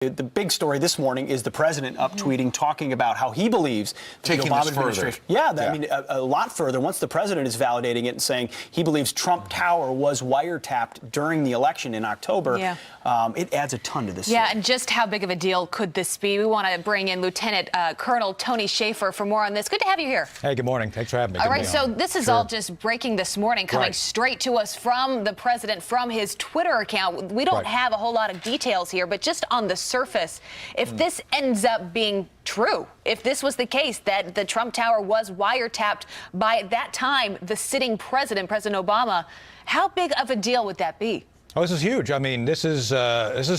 The big story this morning is the president up tweeting, talking about how he believes the Obama administration. I mean, a lot further. Once the president is validating it and saying he believes Trump Tower was wiretapped during the election in October, it adds a ton to this story. And just how big of a deal could this be? We want to bring in Lieutenant Colonel Tony Schaefer for more on this. Good to have you here. Hey, good morning. Thanks for having me. All right, so this is all just breaking this morning, coming straight to us from the president, from his Twitter account. We don't have a whole lot of details here, but just on the surface, if this ends up being true, if this was the case, that the Trump Tower was wiretapped by, at that time, the sitting president, President Obama, how big of a deal would that be? Oh, this is huge. I mean, this is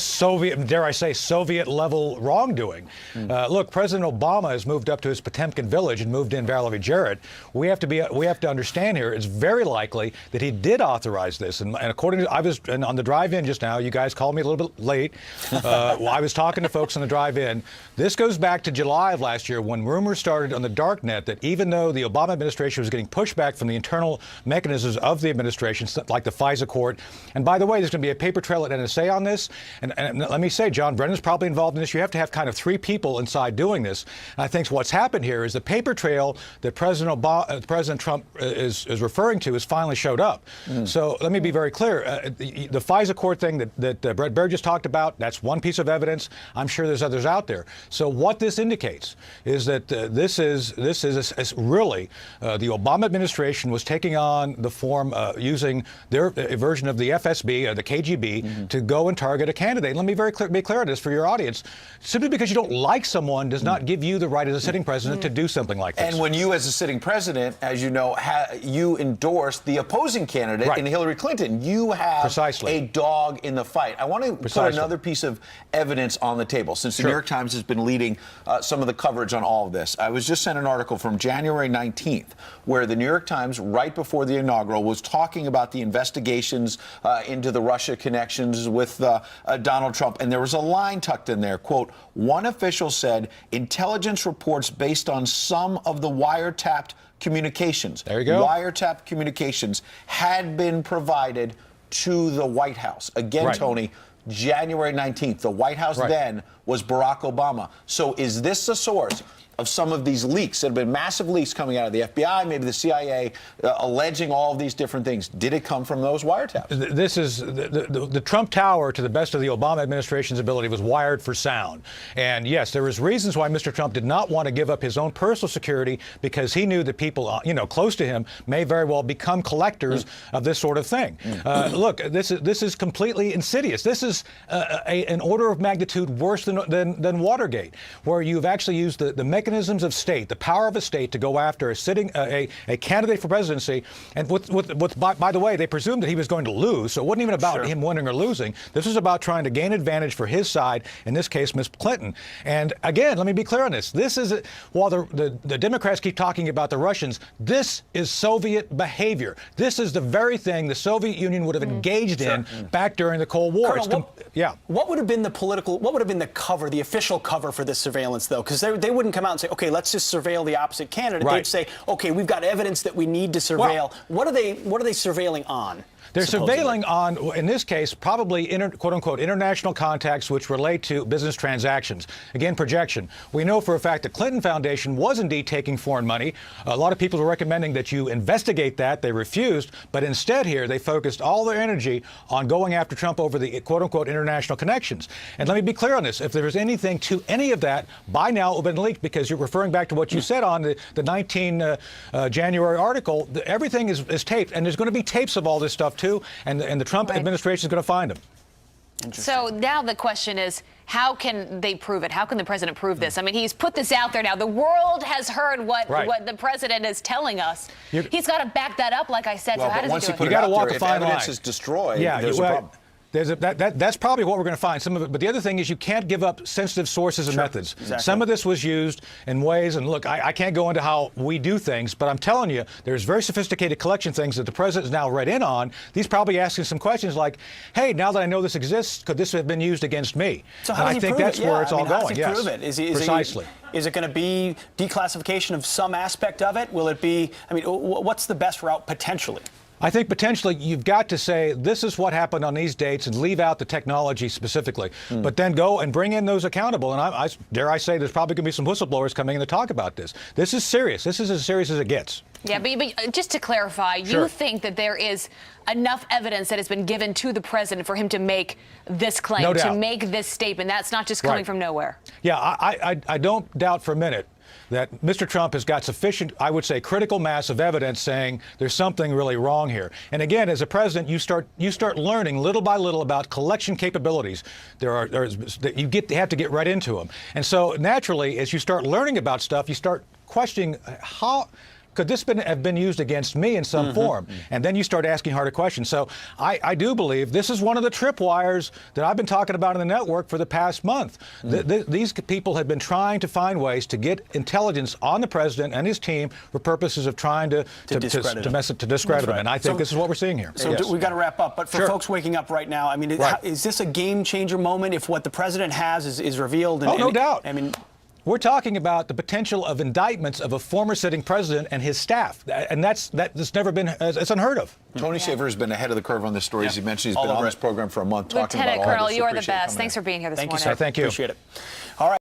Soviet, dare I say, Soviet-level wrongdoing. Look, President Obama has moved up to his Potemkin village and moved in Valerie Jarrett. We have to understand here, it's very likely that he did authorize this. And according to, I was on the drive-in just now. You guys called me a little bit late. I was talking to folks on the drive-in. This goes back to July of last year, when rumors started on the dark net that even though the Obama administration was getting pushback from the internal mechanisms of the administration, like the FISA court, and by the way, there's going to be a paper trail at NSA on this. And let me say, John Brennan's probably involved in this. You have to have kind of three people inside doing this. And I think what's happened here is the paper trail that President Trump is referring to has finally showed up. So let me be very clear. The FISA court thing that Brett Baird just talked about, that's one piece of evidence. I'm sure there's others out there. So what this indicates is that this is really the Obama administration was taking on the form using their version of the FSB, the KGB, to go and target a candidate. Let me be clear on this for your audience. Simply because you don't like someone does not give you the right as a sitting president to do something like this. And when you, as a sitting president, as you know, you endorsed the opposing candidate in Hillary Clinton, you have a dog in the fight. I want to put another piece of evidence on the table, since the New York Times has been leading some of the coverage on all of this. I was just sent an article from January 19th, where the New York Times, right before the inaugural, was talking about the investigations into the Russia connections with Donald Trump. And there was a line tucked in there, quote, one official said, intelligence reports based on some of the wiretapped communications. There you go. Wiretapped communications had been provided to the White House. Again, Tony, January 19th, the White House then was Barack Obama. So is this the source of some of these leaks? There have been massive leaks coming out of the FBI, maybe the CIA, alleging all of these different things. Did it come from those wiretaps? This is the Trump Tower, to the best of the Obama administration's ability, was wired for sound. And yes, there was reasons why Mr. Trump did not want to give up his own personal security, because he knew that people, close to him may very well become collectors of this sort of thing. Look, this is completely insidious. This is an order of magnitude worse than Watergate, where you've actually used the mechanisms of state, the power of a state, to go after a candidate for presidency. And by the way, they presumed that he was going to lose, so it wasn't even about him winning or losing. This was about trying to gain advantage for his side, in this case, Ms. Clinton. And again, let me be clear on this. This is, while the Democrats keep talking about the Russians, this is Soviet behavior. This is the very thing the Soviet Union would have engaged in back during the Cold War. Colonel, what would have been the cover, the official cover for this surveillance, though? Because they wouldn't come out and say, okay, let's just surveil the opposite candidate. They'd say, okay, we've got evidence that we need to surveil. What are they surveilling on? They're surveilling on, in this case, probably quote-unquote international contacts which relate to business transactions. Again, projection. We know for a fact the Clinton Foundation was indeed taking foreign money. A lot of people were recommending that you investigate that. They refused. But instead here, they focused all their energy on going after Trump over the quote-unquote international connections. And let me be clear on this. If there was anything to any of that, by now it would have been leaked, because you're referring back to what you said on the 19 January article. Everything is taped, and there's going to be tapes of all this stuff too, and the Trump administration is going to find them. So now the question is, how can they prove it? How can the president prove this? I mean, he's put this out there now. The world has heard what the president is telling us. He's got to back that up, like I said. Well, so how does once he do you it? put it out there, if evidence is destroyed, there's a problem. That's probably what we're going to find, some of it. But the other thing is, you can't give up sensitive sources and methods. Some of this was used in ways, and look, I can't go into how we do things, but I'm telling you, there's very sophisticated collection things that the president is now read in on. He's probably asking some questions like, hey, now that I know this exists, could this have been used against me? So how does I think that's where it's all going. How does he prove it? Precisely. Is it going to be declassification of some aspect of it? Will it be, I mean, what's the best route potentially? I think potentially you've got to say this is what happened on these dates and leave out the technology specifically, but then go and bring in those accountable. And I dare I say there's probably going to be some whistleblowers coming in to talk about this. This is serious. This is as serious as it gets. Yeah, but just to clarify, you think that there is enough evidence that has been given to the president for him to make this claim, no doubt, to make this statement. That's not just coming from nowhere. Yeah, I don't doubt for a minute that Mr. Trump has got sufficient, I would say, critical mass of evidence saying there's something really wrong here. And again, as a president, you start learning little by little about collection capabilities. You have to get right into them. And so naturally, as you start learning about stuff, you start questioning how could this have been used against me in some form? And then you start asking harder questions. So I do believe this is one of the tripwires that I've been talking about in the network for the past month. These people have been trying to find ways to get intelligence on the president and his team for purposes of trying to discredit him. And I think this is what we're seeing here. So we've got to wrap up. But for folks waking up right now, I mean, is this a game changer moment if what the president has is revealed? And, no doubt. I mean, we're talking about the potential of indictments of a former sitting president and his staff, and that's never been, it's unheard of. Tony Shaver has been ahead of the curve on this story. As you mentioned, he's been on this program for a month talking about all this. Lieutenant Colonel, you are the best. Thanks for being here this morning. Thank you. Appreciate it. All right.